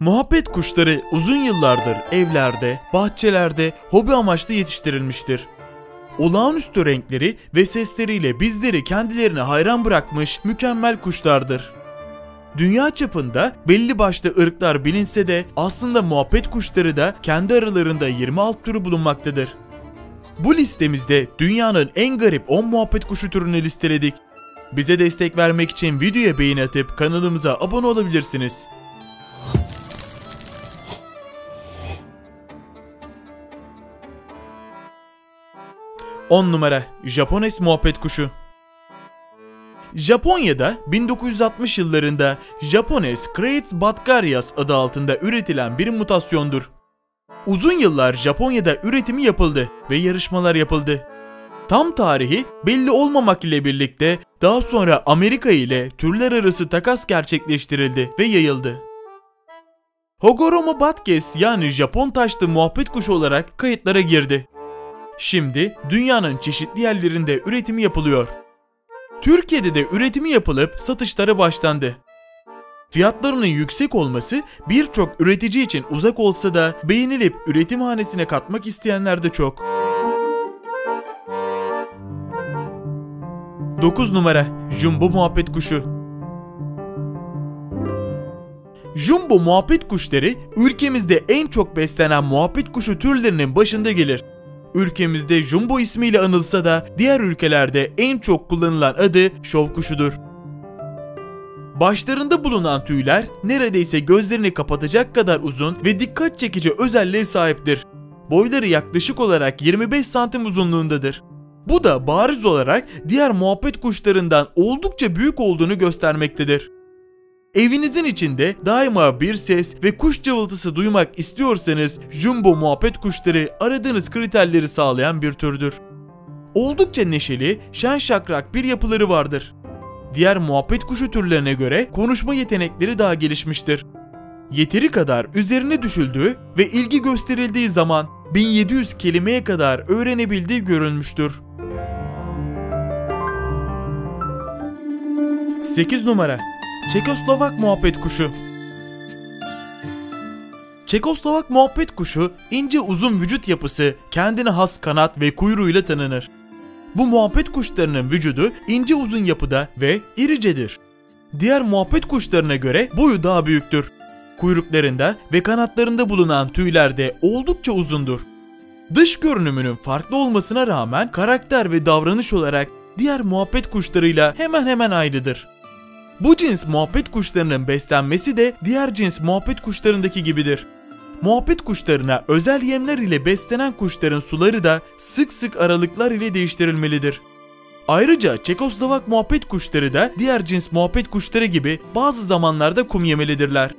Muhabbet kuşları uzun yıllardır evlerde, bahçelerde hobi amaçlı yetiştirilmiştir. Olağanüstü renkleri ve sesleriyle bizleri kendilerine hayran bırakmış mükemmel kuşlardır. Dünya çapında belli başlı ırklar bilinse de aslında muhabbet kuşları da kendi aralarında 20 alt türü bulunmaktadır. Bu listemizde dünyanın en garip 10 muhabbet kuşu türünü listeledik. Bize destek vermek için videoya beğeni atıp kanalımıza abone olabilirsiniz. On numara Japones muhabbet kuşu. Japonya'da 1960 yıllarında Japones Crates Batkarias adı altında üretilen bir mutasyondur. Uzun yıllar Japonya'da üretimi yapıldı ve yarışmalar yapıldı. Tam tarihi belli olmamak ile birlikte daha sonra Amerika ile türler arası takas gerçekleştirildi ve yayıldı. Hogoromo Batkes yani Japon taşlı muhabbet kuşu olarak kayıtlara girdi. Şimdi dünyanın çeşitli yerlerinde üretimi yapılıyor. Türkiye'de de üretimi yapılıp satışlara başlandı. Fiyatlarının yüksek olması birçok üretici için uzak olsa da beğenilip üretim hanesine katmak isteyenler de çok. 9 numara Jumbo muhabbet kuşu. Jumbo muhabbet kuşları ülkemizde en çok beslenen muhabbet kuşu türlerinin başında gelir. Ülkemizde Jumbo ismiyle anılsa da diğer ülkelerde en çok kullanılan adı şov kuşudur. Başlarında bulunan tüyler neredeyse gözlerini kapatacak kadar uzun ve dikkat çekici özelliğe sahiptir. Boyları yaklaşık olarak 25 santim uzunluğundadır. Bu da bariz olarak diğer muhabbet kuşlarından oldukça büyük olduğunu göstermektedir. Evinizin içinde daima bir ses ve kuş cıvıltısı duymak istiyorsanız Jumbo muhabbet kuşları aradığınız kriterleri sağlayan bir türdür. Oldukça neşeli, şen şakrak bir yapıları vardır. Diğer muhabbet kuşu türlerine göre konuşma yetenekleri daha gelişmiştir. Yeteri kadar üzerine düşüldüğü ve ilgi gösterildiği zaman 1700 kelimeye kadar öğrenebildiği görülmüştür. 8 numara Çekoslovak muhabbet kuşu. Çekoslovak muhabbet kuşu ince uzun vücut yapısı, kendine has kanat ve kuyruğuyla tanınır. Bu muhabbet kuşlarının vücudu ince uzun yapıda ve iricedir. Diğer muhabbet kuşlarına göre boyu daha büyüktür. Kuyruklarında ve kanatlarında bulunan tüyler de oldukça uzundur. Dış görünümünün farklı olmasına rağmen karakter ve davranış olarak diğer muhabbet kuşlarıyla hemen hemen aynıdır. Bu cins muhabbet kuşlarının beslenmesi de diğer cins muhabbet kuşlarındaki gibidir. Muhabbet kuşlarına özel yemler ile beslenen kuşların suları da sık sık aralıklar ile değiştirilmelidir. Ayrıca Çekoslovak muhabbet kuşları da diğer cins muhabbet kuşları gibi bazı zamanlarda kum yemelidirler.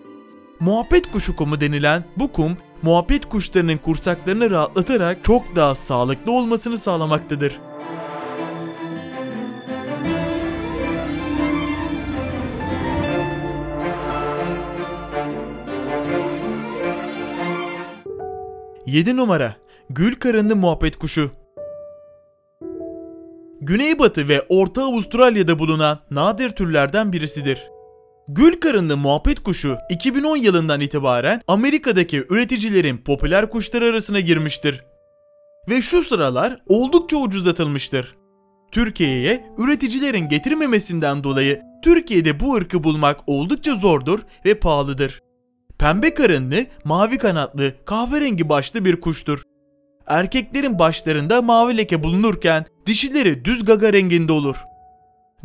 Muhabbet kuşu kumu denilen bu kum, muhabbet kuşlarının kursaklarını rahatlatarak çok daha sağlıklı olmasını sağlamaktadır. Yedi numara Gül karınlı muhabbet kuşu. Güneybatı ve Orta Avustralya'da bulunan nadir türlerden birisidir. Gül karınlı muhabbet kuşu 2010 yılından itibaren Amerika'daki üreticilerin popüler kuşları arasına girmiştir. Ve şu sıralar oldukça ucuzlatılmıştır. Türkiye'ye üreticilerin getirmemesinden dolayı Türkiye'de bu ırkı bulmak oldukça zordur ve pahalıdır. Pembe karınlı, mavi kanatlı, kahverengi başlı bir kuştur. Erkeklerin başlarında mavi leke bulunurken dişileri düz gaga renginde olur.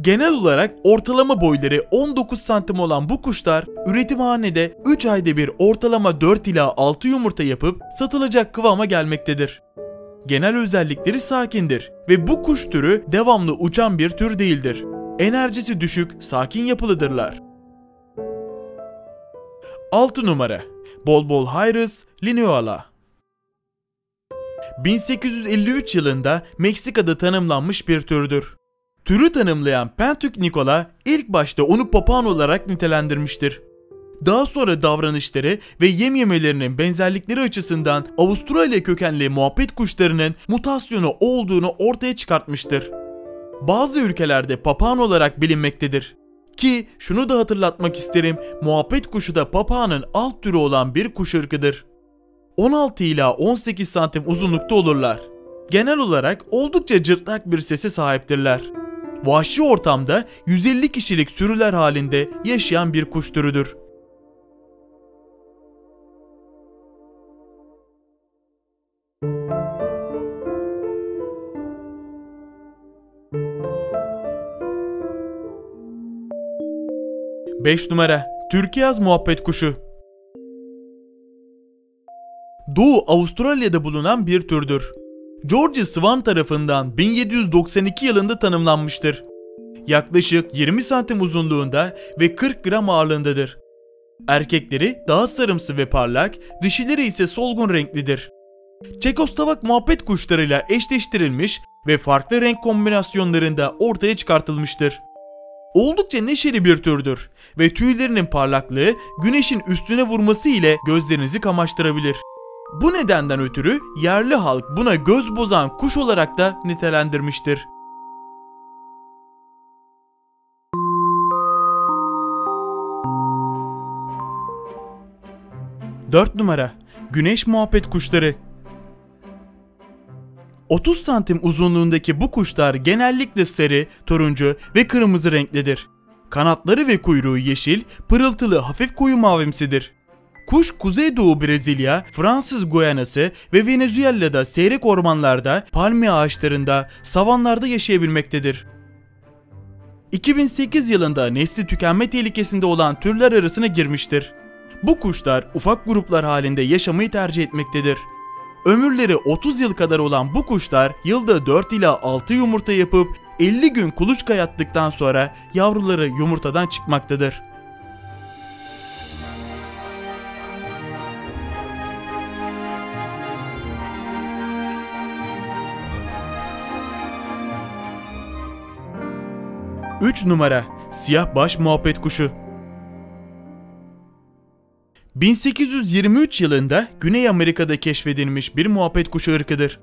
Genel olarak ortalama boyları 19 santim olan bu kuşlar üretimhanede 3 ayda bir ortalama 4 ila 6 yumurta yapıp satılacak kıvama gelmektedir. Genel özellikleri sakindir ve bu kuş türü devamlı uçan bir tür değildir. Enerjisi düşük, sakin yapılıdırlar. 6 numara Bolbol Hyrus lineola. 1853 yılında Meksika'da tanımlanmış bir türdür. Türü tanımlayan Pentük Nikola ilk başta onu papağan olarak nitelendirmiştir. Daha sonra davranışları ve yem yemelerinin benzerlikleri açısından Avustralya kökenli muhabbet kuşlarının mutasyonu olduğunu ortaya çıkartmıştır. Bazı ülkelerde papağan olarak bilinmektedir. Ki şunu da hatırlatmak isterim, muhabbet kuşu da papağanın alt türü olan bir kuş ırkıdır. 16 ila 18 santim uzunlukta olurlar. Genel olarak oldukça cırtlak bir sese sahiptirler. Vahşi ortamda 150 kişilik sürüler halinde yaşayan bir kuş türüdür. Beş numara Türkiyaz muhabbet kuşu. Doğu Avustralya'da bulunan bir türdür. George Swan tarafından 1792 yılında tanımlanmıştır. Yaklaşık 20 santim uzunluğunda ve 40 gram ağırlığındadır. Erkekleri daha sarımsı ve parlak, dişileri ise solgun renklidir. Çekoslovak muhabbet kuşlarıyla eşleştirilmiş ve farklı renk kombinasyonlarında ortaya çıkartılmıştır. Oldukça neşeli bir türdür ve tüylerinin parlaklığı güneşin üstüne vurması ile gözlerinizi kamaştırabilir. Bu nedenden ötürü yerli halk buna göz bozan kuş olarak da nitelendirmiştir. Dört numara Güneş muhabbet kuşları. 30 santim uzunluğundaki bu kuşlar genellikle sarı, turuncu ve kırmızı renklidir. Kanatları ve kuyruğu yeşil, pırıltılı hafif koyu mavimsidir. Kuş Kuzeydoğu Brezilya, Fransız Guyanası ve Venezuela'da seyrek ormanlarda, palmiye ağaçlarında, savanlarda yaşayabilmektedir. 2008 yılında nesli tükenme tehlikesinde olan türler arasına girmiştir. Bu kuşlar ufak gruplar halinde yaşamayı tercih etmektedir. Ömürleri 30 yıl kadar olan bu kuşlar yılda 4 ila 6 yumurta yapıp 50 gün kuluçka yattıktan sonra yavruları yumurtadan çıkmaktadır. Üç numara Siyah baş muhabbet kuşu. 1823 yılında Güney Amerika'da keşfedilmiş bir muhabbet kuşu ırkıdır.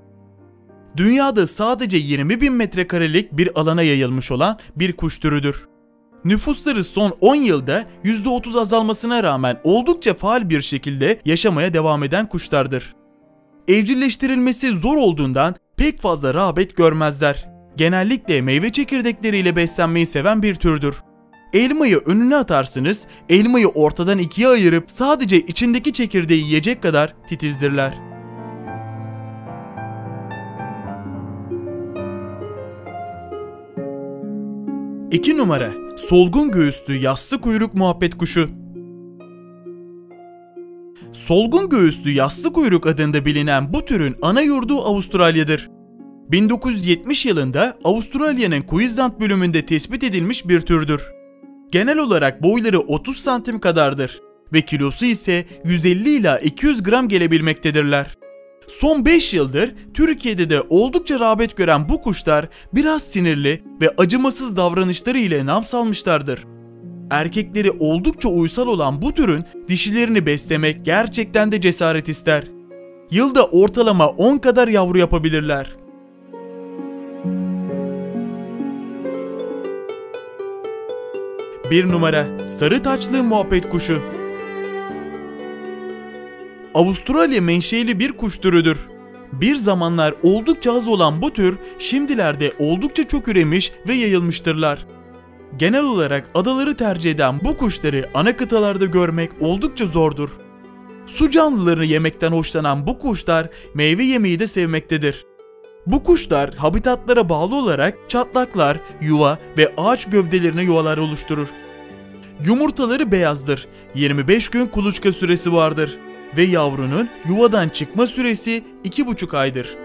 Dünyada sadece 20.000 metrekarelik bir alana yayılmış olan bir kuş türüdür. Nüfusları son 10 yılda %30 azalmasına rağmen oldukça faal bir şekilde yaşamaya devam eden kuşlardır. Evcilleştirilmesi zor olduğundan pek fazla rağbet görmezler. Genellikle meyve çekirdekleriyle beslenmeyi seven bir türdür. Elmayı önüne atarsınız, elmayı ortadan ikiye ayırıp sadece içindeki çekirdeği yiyecek kadar titizdirler. İki numara Solgun göğüslü yassı kuyruk muhabbet kuşu. Solgun göğüslü yassı kuyruk adında bilinen bu türün ana yurdu Avustralya'dır. 1970 yılında Avustralya'nın Queensland bölümünde tespit edilmiş bir türdür. Genel olarak boyları 30 santim kadardır ve kilosu ise 150 ila 200 gram gelebilmektedirler. Son 5 yıldır Türkiye'de de oldukça rağbet gören bu kuşlar biraz sinirli ve acımasız davranışları ile nam salmışlardır. Erkekleri oldukça uysal olan bu türün dişilerini beslemek gerçekten de cesaret ister. Yılda ortalama 10 kadar yavru yapabilirler. Bir numara Sarı taçlı muhabbet kuşu. Avustralya menşeli bir kuş türüdür. Bir zamanlar oldukça az olan bu tür şimdilerde oldukça çok üremiş ve yayılmıştırlar. Genel olarak adaları tercih eden bu kuşları ana kıtalarda görmek oldukça zordur. Su canlılarını yemekten hoşlanan bu kuşlar meyve yemeyi de sevmektedir. Bu kuşlar habitatlara bağlı olarak çatlaklar, yuva ve ağaç gövdelerine yuvalar oluşturur. Yumurtaları beyazdır. 25 gün kuluçka süresi vardır ve yavrunun yuvadan çıkma süresi 2,5 aydır.